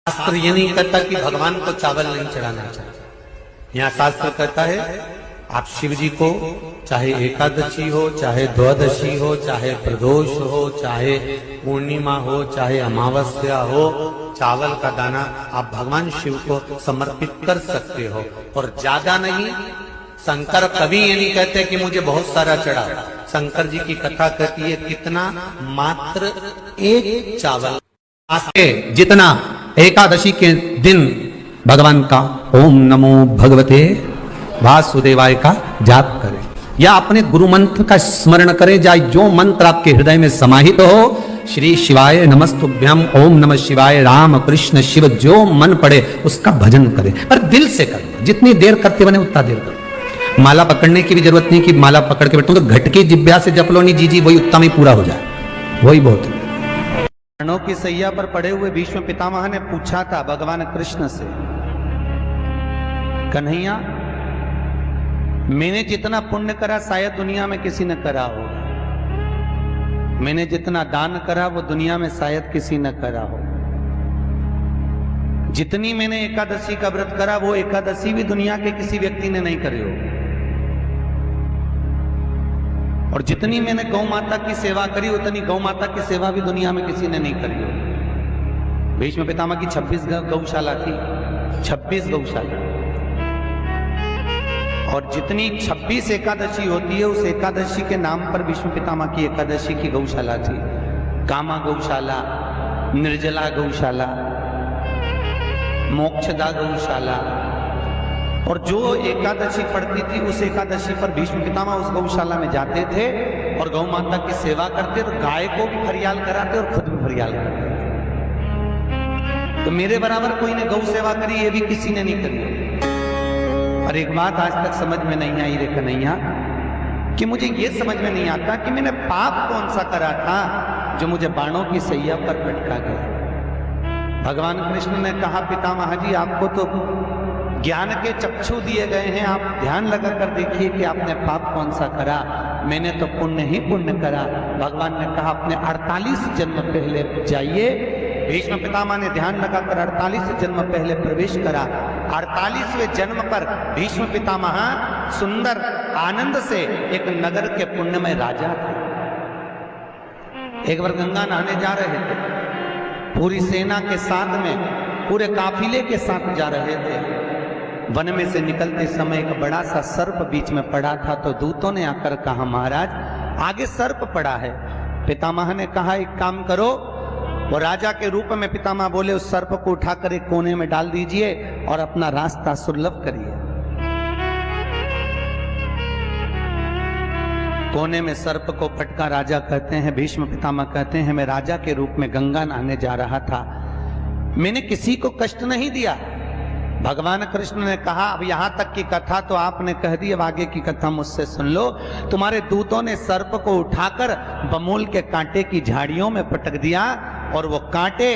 शास्त्र ये नहीं कहता कि भगवान को चावल नहीं चढ़ाना चाहिए। यहाँ शास्त्र कहता है आप शिव जी को चाहे एकादशी हो, चाहे द्वादशी हो, चाहे प्रदोष हो, चाहे पूर्णिमा हो, चाहे अमावस्या हो, चावल का दाना आप भगवान शिव को समर्पित कर सकते हो और ज्यादा नहीं। शंकर कभी ये नहीं कहते कि मुझे बहुत सारा चढ़ा। शंकर जी की कथा कहती है कितना, मात्र एक चावल जितना एकादशी के दिन भगवान का ओम नमो भगवते वासुदेवाय का जाप करें या अपने गुरु मंत्र का स्मरण करें, जाए जो मंत्र आपके हृदय में समाहित हो। श्री शिवाय नमस्तुभ्यम, ओम नमः शिवाय, राम कृष्ण शिव, जो मन पड़े उसका भजन करें, पर दिल से करें। जितनी देर करते बने उतना देर करो। माला पकड़ने की भी जरूरत नहीं कि माला पकड़ के बैठो, तो घटके जिब्या से जप लो नहीं जी वही उत्तम ही पूरा हो जाए, वही बहुत है। बाणों की सैया पर पड़े हुए भीष्म पितामह ने पूछा था भगवान कृष्ण से, कन्हैया मैंने जितना पुण्य करा शायद दुनिया में किसी ने करा हो, मैंने जितना दान करा वो दुनिया में शायद किसी ने करा हो, जितनी मैंने एकादशी का व्रत करा वो एकादशी भी दुनिया के किसी व्यक्ति ने नहीं करी हो, और जितनी मैंने गौ माता की सेवा करी उतनी गौ माता की सेवा भी दुनिया में किसी ने नहीं करी हो। भीष्म पितामह की 26 गौशाला थी, 26 गौशाला, और जितनी 26 एकादशी होती है उस एकादशी के नाम पर भीष्म पितामह की एकादशी की गौशाला थी। कामा गौशाला, निर्जला गौशाला, मोक्षदा गौशाला, और जो एकादशी पड़ती थी उस एकादशी पर भीष्म पितामह उस गौशाला में जाते थे और गौ माता की सेवा करते, तो गाय को भी फरियाल कराते और खुद भी फरियाल करते। तो मेरे बराबर कोई ने गौ सेवा करी, ये भी किसी ने नहीं करी। और एक बात आज तक समझ में नहीं आई रे कन्हैया, कि मुझे ये समझ में नहीं आता कि मैंने पाप कौन सा करा था जो मुझे बाणों की सैया पर पटका गया। भगवान कृष्ण ने कहा, पितामह जी आपको तो ज्ञान के चक्षु दिए गए हैं, आप ध्यान लगा कर देखिए कि आपने पाप कौन सा करा। मैंने तो पुण्य ही पुण्य करा। भगवान ने कहा अपने 48 जन्म पहले जाइए। भीष्म पितामह ने ध्यान लगाकर 48 जन्म पहले प्रवेश करा। 48वें जन्म पर भीष्म पितामह सुंदर आनंद से एक नगर के पुण्यमय राजा थे। एक बार गंगा नहाने जा रहे थे, पूरी सेना के साथ में, पूरे काफिले के साथ जा रहे थे। वन में से निकलते समय एक बड़ा सा सर्प बीच में पड़ा था, तो दूतों ने आकर कहा महाराज आगे सर्प पड़ा है। पितामह ने कहा एक काम करो, वो राजा के रूप में पितामह बोले उस सर्प को उठाकर एक कोने में डाल दीजिए और अपना रास्ता सुलभ करिए। कोने में सर्प को फटका राजा कहते हैं, भीष्म पितामह कहते हैं मैं राजा के रूप में गंगा नहाने जा रहा था, मैंने किसी को कष्ट नहीं दिया। भगवान कृष्ण ने कहा अब यहां तक की कथा तो आपने कह दी, अब आगे की कथा मुझसे सुन लो। तुम्हारे दूतों ने सर्प को उठाकर बमूल के कांटे की झाड़ियों में पटक दिया और वो कांटे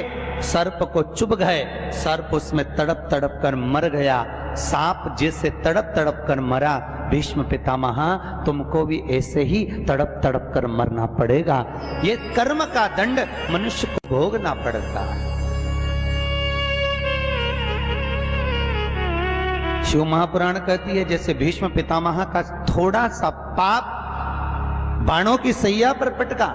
सर्प को चुभ गए। सर्प उसमें तड़प तड़प कर मर गया। सांप जैसे तड़प तड़प कर मरा, भीष्म पितामह तुमको भी ऐसे ही तड़प तड़प कर मरना पड़ेगा। ये कर्म का दंड मनुष्य को भोगना पड़ता है। शिव महापुराण कहती है जैसे भीष्म पितामह का थोड़ा सा पाप बाणों की सैया पर पटका,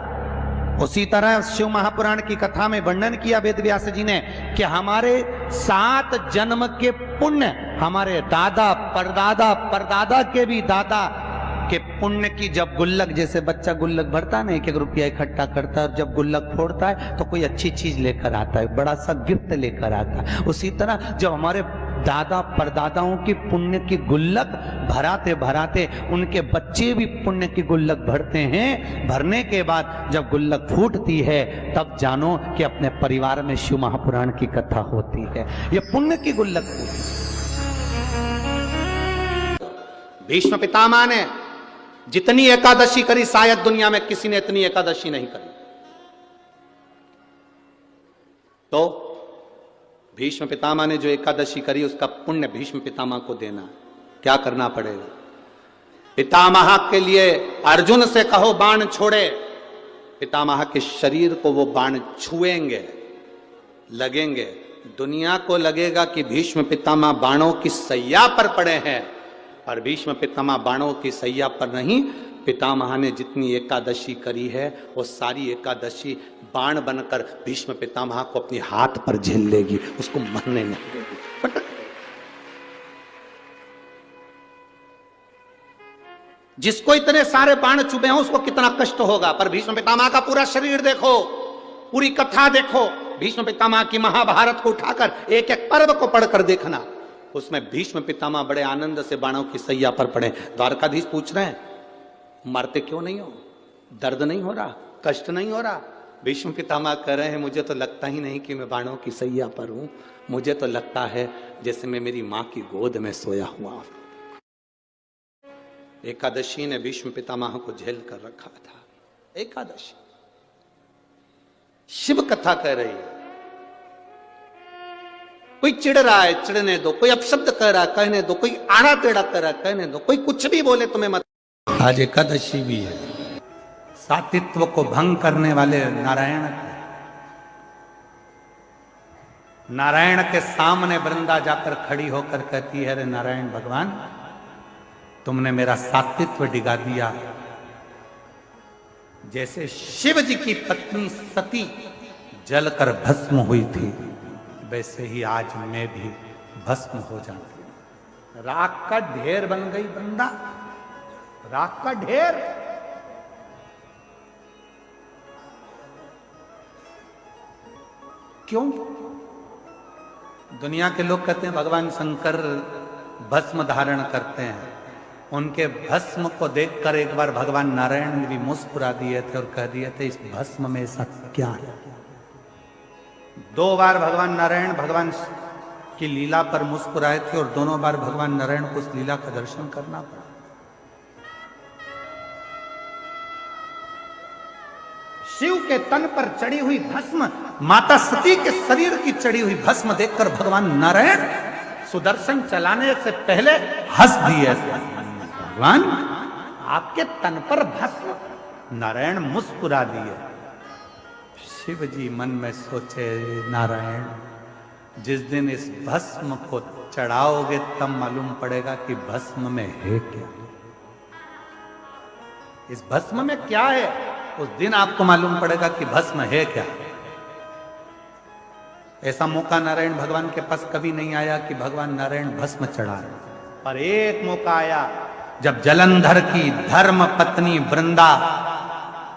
उसी तरह शिव महापुराण की कथा में वर्णन किया वेद व्यास जी ने कि हमारे 7 जन्म के पुण्य, हमारे दादा परदादा परदादा के भी दादा के पुण्य की जब गुल्लक, जैसे बच्चा गुल्लक भरता है ना, 1-1 रुपया इकट्ठा करता है और जब गुल्लक फोड़ता है तो कोई अच्छी चीज लेकर आता है, बड़ा सा गिफ्ट लेकर आता है। उसी तरह जब हमारे दादा परदादाओं की पुण्य की गुल्लक भराते भराते उनके बच्चे भी पुण्य की गुल्लक भरते हैं, भरने के बाद जब गुल्लक फूटती है तब जानो कि अपने परिवार में शिव महापुराण की कथा होती है। ये पुण्य की गुल्लक फूटती। भीष्म पितामह ने जितनी एकादशी करी शायद दुनिया में किसी ने इतनी एकादशी नहीं करी। तो भीष्म पितामह ने जो एकादशी करी उसका पुण्य भीष्म पितामह को देना। क्या करना पड़ेगा? पितामह के लिए अर्जुन से कहो बाण छोड़े, पितामह के शरीर को वो बाण छुएंगे, लगेंगे, दुनिया को लगेगा कि भीष्म पितामह बाणों की सैया पर पड़े हैं, पर भीष्म पितामह बाणों की सैया पर नहीं। पितामह ने जितनी एकादशी करी है वो सारी एकादशी बाण बनकर भीष्म पितामह को अपने हाथ पर झेल लेगी, उसको मरने नहीं देगी, पटक। जिसको इतने सारे बाण चुभे हैं उसको कितना कष्ट होगा, पर भीष्म पितामह का पूरा शरीर देखो, पूरी कथा देखो, भीष्म पितामह की महाभारत को उठाकर एक एक पर्व को पढ़कर देखना, उसमें भीष्म पितामह बड़े आनंद से बाणों की सैया पर पड़े। द्वारकाधीश पूछ रहे हैं मरते क्यों नहीं हो, दर्द नहीं हो रहा, कष्ट नहीं हो रहा? भीष्म पितामह कह रहे हैं मुझे तो लगता ही नहीं कि मैं बाणों की सैया पर हूं, मुझे तो लगता है जैसे मैं मेरी मां की गोद में सोया हुआ हूं। एकादशी ने भीष्म पितामह को झेल कर रखा था। एकादशी शिव कथा कह रही है, कोई चिढ़ रहा है चिढ़ने दो, कोई अपशब्द कह रहा है कहने दो, कोई आड़ा टेढ़ा कह रहा है कहने दो, कोई कुछ भी बोले तुम्हें मत। आज एकादशी भी है, सातित्व को भंग करने वाले नारायण के सामने वृंदा जाकर खड़ी होकर कहती है अरे नारायण भगवान तुमने मेरा सातित्व डिगा दिया। जैसे शिव जी की पत्नी सती जलकर भस्म हुई थी वैसे ही आज मैं भी भस्म हो जाती। राख का ढेर बन गई वृंदा, राख का ढेर। क्यों? दुनिया के लोग कहते हैं भगवान शंकर भस्म धारण करते हैं, उनके भस्म को देखकर एक बार भगवान नारायण ने भी मुस्कुरा दिए थे और कह दिए थे इस भस्म में ऐसा क्या है। 2 बार भगवान नारायण भगवान की लीला पर मुस्कुराए थे और दोनों बार भगवान नारायण को उस लीला का दर्शन करना पड़ा। शिव के तन पर चढ़ी हुई भस्म, माता सती के शरीर की चढ़ी हुई भस्म देखकर भगवान नारायण सुदर्शन चलाने से पहले हंस दिए। भगवान आपके तन पर भस्म, नारायण मुस्कुरा दिए। शिव जी मन में सोचे नारायण जिस दिन इस भस्म को चढ़ाओगे तब मालूम पड़ेगा कि भस्म में है क्या, इस भस्म में क्या है, उस दिन आपको मालूम पड़ेगा कि भस्म है क्या। ऐसा मौका नारायण भगवान के पास कभी नहीं आया कि भगवान नारायण भस्म चढ़ा रहे, पर एक मौका आया जब जलंधर की धर्म पत्नी वृंदा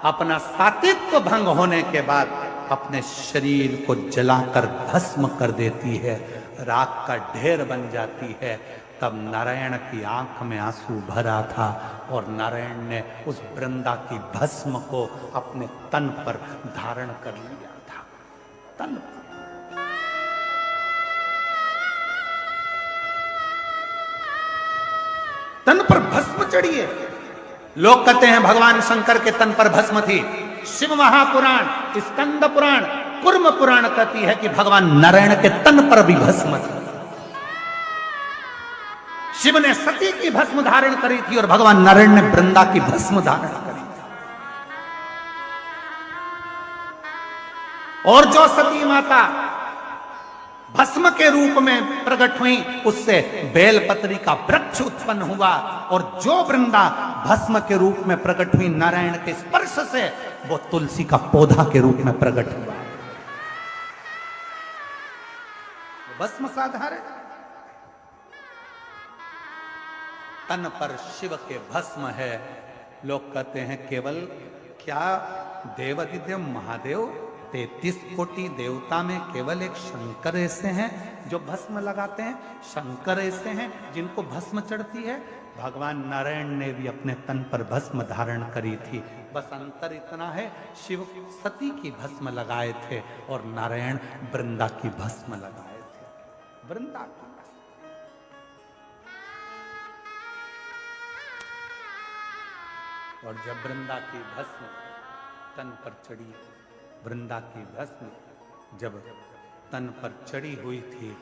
अपना सातित्व भंग होने के बाद अपने शरीर को जलाकर भस्म कर देती है, राख का ढेर बन जाती है। तब नारायण की आंख में आंसू भरा था और नारायण ने उस वृंदा की भस्म को अपने तन पर धारण कर लिया था। तन पर तन पर भस्म चढ़ी है। लोग कहते हैं भगवान शंकर के तन पर भस्म थी। शिव महापुराण, स्कंद पुराण, कुर्म पुराण कहती है कि भगवान नारायण के तन पर भी भस्म थी। शिव ने सती की भस्म धारण करी थी और भगवान नारायण ने वृंदा की भस्म धारण करी थी। और जो सती माता भस्म के रूप में प्रकट हुई उससे बेलपत्री का वृक्ष उत्पन्न हुआ, और जो वृंदा भस्म के रूप में प्रकट हुई नारायण के स्पर्श से वो तुलसी का पौधा के रूप में प्रकट हुआ। भस्म साधारण, तन पर शिव के भस्म है। लोग कहते हैं केवल क्या देवादिदेव महादेव 33 कोटि देवता में केवल एक शंकर ऐसे हैं जो भस्म लगाते हैं, शंकर ऐसे हैं जिनको भस्म चढ़ती है। भगवान नारायण ने भी अपने तन पर भस्म धारण करी थी, बस अंतर इतना है शिव सती की भस्म लगाए थे और नारायण वृंदा की भस्म लगाए थे। वृंदा की और जब वृंदा की भस्म तन पर चढ़ी, वृंदा की भस्म जब तन पर चढ़ी हुई थी,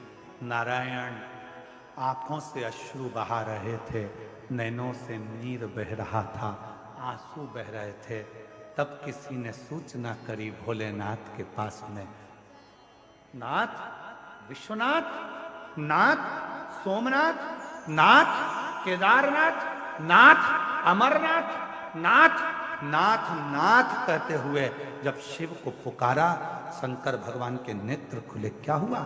नारायण आंखों से अश्रु बहा रहे थे, नैनों से नीर बह रहा था, आंसू बह रहे थे। तब किसी ने सूचना करी भोलेनाथ के पास में, नाथ विश्वनाथ, नाथ, सोमनाथ, नाथ, केदारनाथ, नाथ, अमरनाथ, नाथ, नाथ, नाथ कहते हुए जब शिव को पुकारा, शंकर भगवान के नेत्र खुले। क्या हुआ?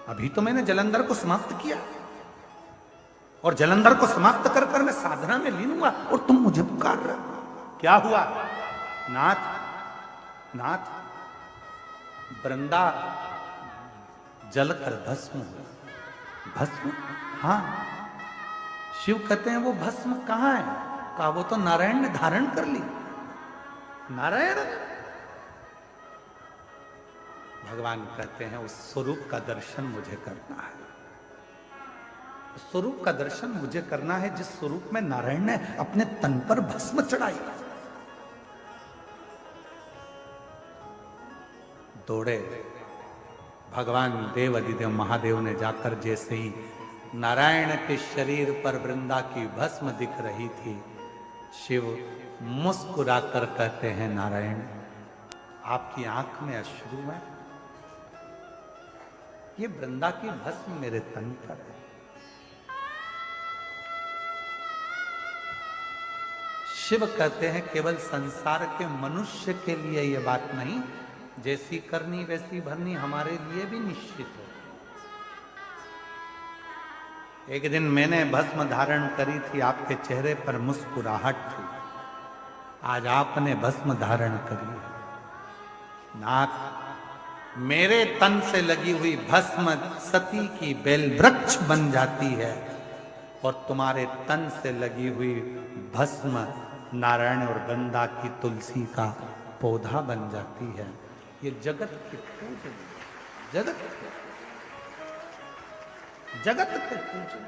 अभी तो मैंने जलंधर को समाप्त किया और जलंधर को समाप्त कर कर मैं साधना में लीन हुआ और तुम मुझे पुकार रहे हो। क्या हुआ? नाथ, नाथ, वृंदा जलकर भस्म हुआ। भस्म? हाँ। शिव कहते हैं वो भस्म कहां है? कहा वो तो नारायण ने धारण कर ली। नारायण? भगवान कहते हैं उस स्वरूप का दर्शन मुझे करना है। उस स्वरूप का दर्शन मुझे करना है जिस स्वरूप में नारायण ने अपने तन पर भस्म चढ़ाई। दौड़े भगवान देव अधिदेव महादेव ने जाकर जैसे ही नारायण के शरीर पर वृंदा की भस्म दिख रही थी, शिव मुस्कुराकर कहते हैं नारायण आपकी आंख में अश्रु है, ये वृंदा की भस्म मेरे तन पर है। शिव कहते हैं केवल संसार के मनुष्य के लिए यह बात नहीं, जैसी करनी वैसी भरनी हमारे लिए भी निश्चित है। एक दिन मैंने भस्म धारण करी थी, आपके चेहरे पर मुस्कुराहट थी। आज आपने भस्म धारण करी है। नाथ, मेरे तन से लगी हुई भस्म सती की बेल वृक्ष बन जाती है और तुम्हारे तन से लगी हुई भस्म नारायण और वृंदा की तुलसी का पौधा बन जाती है। ये जगत के पूजन, जगत के पूजन।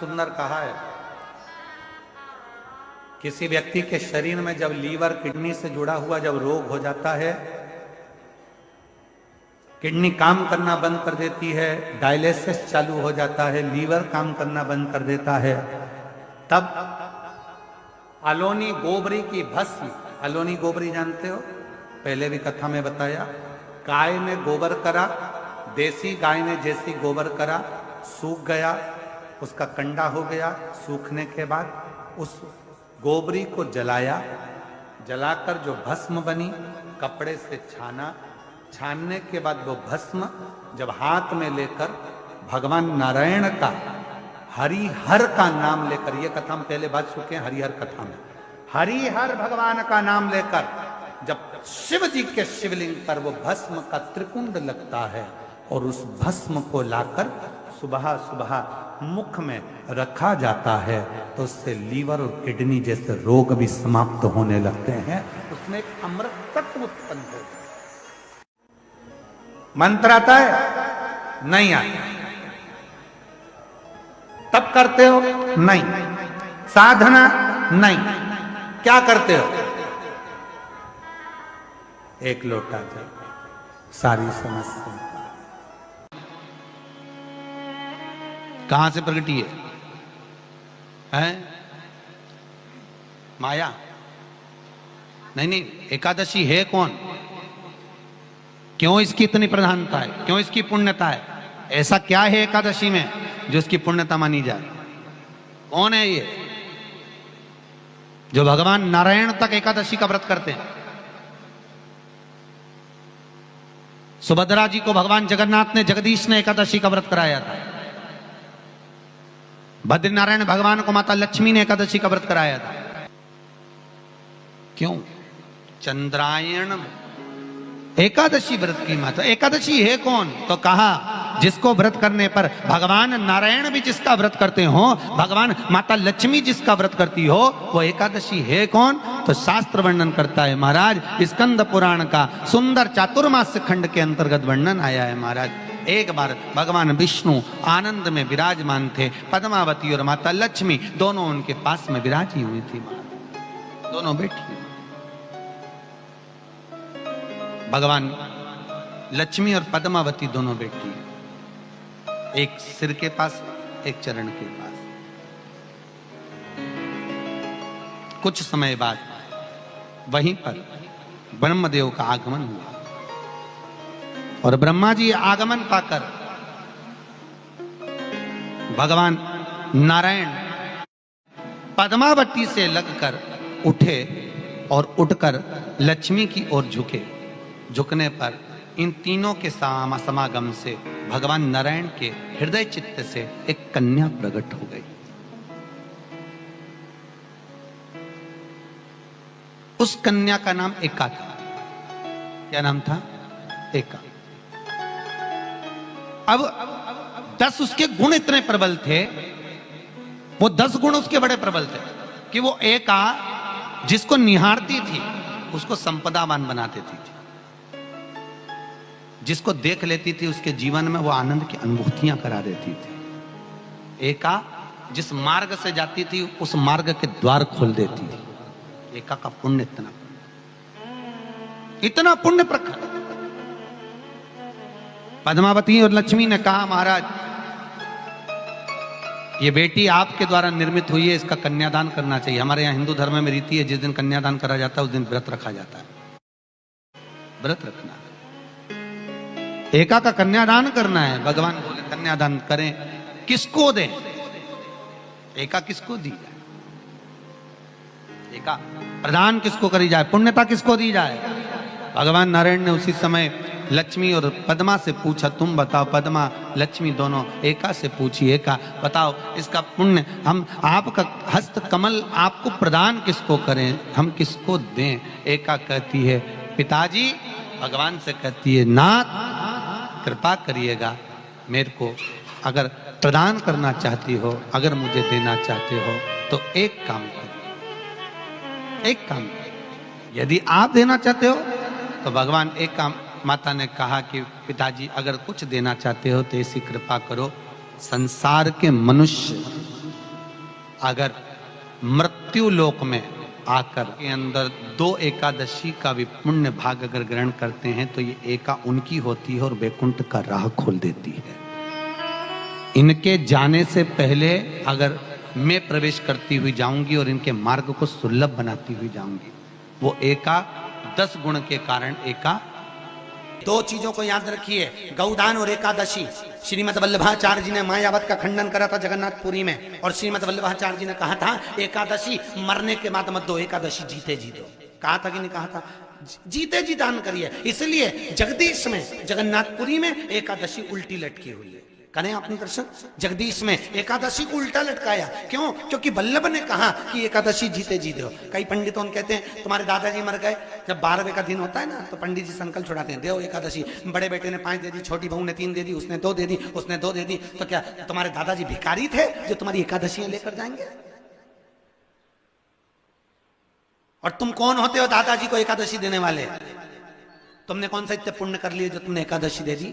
सुंदर कहा है, किसी व्यक्ति के शरीर में जब लीवर किडनी से जुड़ा हुआ जब रोग हो जाता है, किडनी काम करना बंद कर देती है, डायलिसिस चालू हो जाता है, लीवर काम करना बंद कर देता है, तब अलोनी गोबरी की भस्म, अलोनी गोबरी जानते हो, पहले भी कथा में बताया, गाय ने गोबर करा, देसी गाय ने जैसी गोबर करा, सूख गया, उसका कंडा हो गया। सूखने के बाद उस गोबरी को जलाया, जलाकर जो भस्म बनी कपड़े से छाना, छानने के बाद वो भस्म जब हाथ में लेकर भगवान नारायण का हरिहर का नाम लेकर, ये कथा हम पहले बात चुके हैं हरिहर कथा में, हरिहर भगवान का नाम लेकर जब शिव जी के शिवलिंग पर वो भस्म का त्रिकुंड लगता है और उस भस्म को लाकर सुबह सुबह मुख में रखा जाता है तो उससे लीवर और किडनी जैसे रोग भी समाप्त होने लगते हैं। उसमें एक अमृत तत्व उत्पन्न होता है। मंत्र आता है? नहीं आता। तब करते हो? नहीं। साधना? नहीं। क्या करते हो? एक लोटा जल, सारी समस्या। कहां से प्रगटी है? माया? नहीं नहीं, एकादशी है कौन? क्यों इसकी इतनी प्रधानता है? क्यों इसकी पुण्यता है? ऐसा क्या है एकादशी में जो इसकी पुण्यता मानी जाए? कौन है ये जो भगवान नारायण तक एकादशी का व्रत करते हैं? सुभद्रा जी को भगवान जगन्नाथ ने, जगदीश ने एकादशी का व्रत कराया था। बद्रीनारायण भगवान को माता लक्ष्मी ने एकादशी का व्रत कराया था। क्यों? चंद्रायण एकादशी व्रत की माता। एकादशी है कौन? तो कहा जिसको व्रत करने पर भगवान नारायण भी जिसका व्रत करते हो, भगवान माता लक्ष्मी जिसका व्रत करती हो, वो एकादशी है कौन? तो शास्त्र वर्णन करता है महाराज, स्कंद पुराण का सुंदर चातुर्मास्य खंड के अंतर्गत वर्णन आया है महाराज। एक बार भगवान विष्णु आनंद में विराजमान थे, पद्मावती और माता लक्ष्मी दोनों उनके पास में विराजी हुई थी, दोनों बैठी। भगवान लक्ष्मी और पद्मावती दोनों बैठी, एक सिर के पास, एक चरण के पास। कुछ समय बाद वहीं पर ब्रह्मदेव का आगमन हुआ और ब्रह्मा जी आगमन पाकर भगवान नारायण पद्मावती से लगकर उठे और उठकर लक्ष्मी की ओर झुके। झुकने पर इन तीनों के समागम से भगवान नारायण के हृदय चित्त से एक कन्या प्रकट हो गई। उस कन्या का नाम एका था। क्या नाम था? एका। अब 10 उसके गुण इतने प्रबल थे, वो 10 गुण उसके बड़े प्रबल थे कि वो एका जिसको निहारती थी उसको संपदावान बना देती थी। जिसको देख लेती थी उसके जीवन में वो आनंद की अनुभूतियां करा देती थी। एका जिस मार्ग से जाती थी उस मार्ग के द्वार खोल देती थी। एका का पुण्य इतना पुण्य प्रखर। पद्मावती और लक्ष्मी ने कहा, महाराज ये बेटी आपके द्वारा निर्मित हुई है, इसका कन्यादान करना चाहिए। हमारे यहाँ हिंदू धर्म में रीति है, जिस दिन कन्यादान करा जाता है उस दिन व्रत रखा जाता है। व्रत रखना, एका का कन्यादान करना है। भगवान बोले कन्यादान करें, किसको दें? एका किसको दी जाए? एका प्रदान किसको करी जाए? पुण्यता किसको दी जाए? भगवान नारायण ने उसी समय लक्ष्मी और पद्मा से पूछा, तुम बताओ। पद्मा लक्ष्मी दोनों एका से पूछी, एका बताओ इसका पुण्य हम आपका हस्त कमल आपको प्रदान किसको करें, हम किसको दें? एका कहती है पिताजी। भगवान से कहती है नाथ कृपा करिएगा, मेरे को अगर प्रदान करना चाहती हो, अगर मुझे देना चाहते हो तो एक काम करिए, एक काम करिए। यदि आप देना चाहते हो तो भगवान एक काम, माता ने कहा कि पिताजी अगर कुछ देना चाहते हो तो ऐसी कृपा करो, संसार के मनुष्य अगर मृत्यु लोक में आकर के अंदर 2 एकादशी का भी पुण्य भाग अगर ग्रहण करते हैं तो ये एका उनकी होती है और वैकुंठ का राह खोल देती है। इनके जाने से पहले अगर मैं प्रवेश करती हुई जाऊंगी और इनके मार्ग को सुलभ बनाती हुई जाऊंगी। वो एका 10 गुण के कारण एका। 2 चीजों को याद रखिए, गौदान और एकादशी। श्रीमद वल्लभाचार्य जी ने मायावत का खंडन करा था जगन्नाथपुरी में, और श्रीमद वल्लभाचार्य जी ने कहा था एकादशी मरने के बाद मत दो, एकादशी जीते जी दो। कहा था कि नहीं कहा था? जीते जी दान करिए। इसलिए जगदीश में जगन्नाथपुरी में एकादशी उल्टी लटकी हुई है। करें आपने दर्शन? जगदीश में एकादशी को उल्टा लटकाया। क्यों? क्योंकि वल्लभ ने कहा कि एकादशी जीते जी दो। कई पंडितों कहते हैं तुम्हारे दादाजी मर गए, जब 12वें का दिन होता है ना तो पंडित जी संकल्प छुड़ाते हैं, देव एकादशी। बड़े बेटे ने 5 दे दी, छोटी बहू ने 3 दे दी, उसने 2 दे दी, उसने 2 दे दी। तो क्या तुम्हारे दादाजी भिखारी थे जो तुम्हारी एकादशियां लेकर जाएंगे? और तुम कौन होते हो दादाजी को एकादशी देने वाले? तुमने कौन सा इतने पुण्य कर लिए जो तुमने एकादशी दे दी?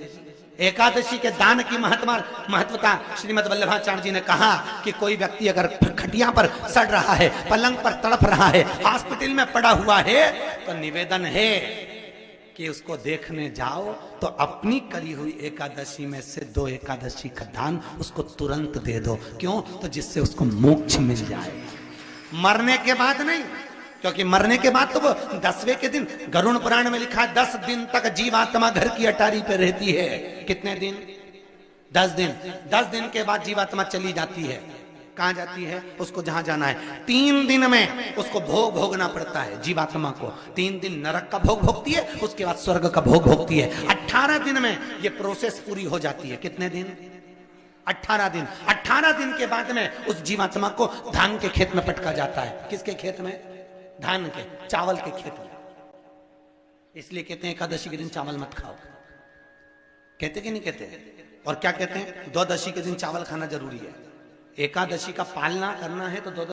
एकादशी के दान की महत्वता श्रीमद वल्लभाचार्य जी ने कहा कि कोई व्यक्ति अगर खटिया पर सड़ रहा है, पलंग पर तड़प रहा है, हॉस्पिटल में पड़ा हुआ है, तो निवेदन है कि उसको देखने जाओ तो अपनी करी हुई एकादशी में से 2 एकादशी का दान उसको तुरंत दे दो। क्यों? तो जिससे उसको मोक्ष मिल जाए, मरने के बाद नहीं। क्योंकि मरने के बाद तो वो 10वें के दिन, गरुड़ पुराण में लिखा है 10 दिन तक जीवात्मा घर की अटारी पे रहती है। कितने दिन? 10 दिन। 10 दिन के बाद जीवात्मा चली जाती है। कहां जाती है? उसको जहां जाना है। 3 दिन में उसको भोग भोगना पड़ता है जीवात्मा को। 3 दिन नरक का भोग भोगती है, उसके बाद स्वर्ग का भोग भोगती है। 18 दिन में ये प्रोसेस पूरी हो जाती है। कितने दिन? 18 दिन। 18 दिन के बाद में उस जीवात्मा को धान के खेत में पटका जाता है। किसके खेत में? धान के, चावल के खेत में। इसलिए कहते हैं एकादशी के दिन चावल मत खाओ। कहते कि नहीं कहते? और क्या कहते हैं? द्वादशी के दिन चावल खाना जरूरी है। एकादशी का पालना करना है तो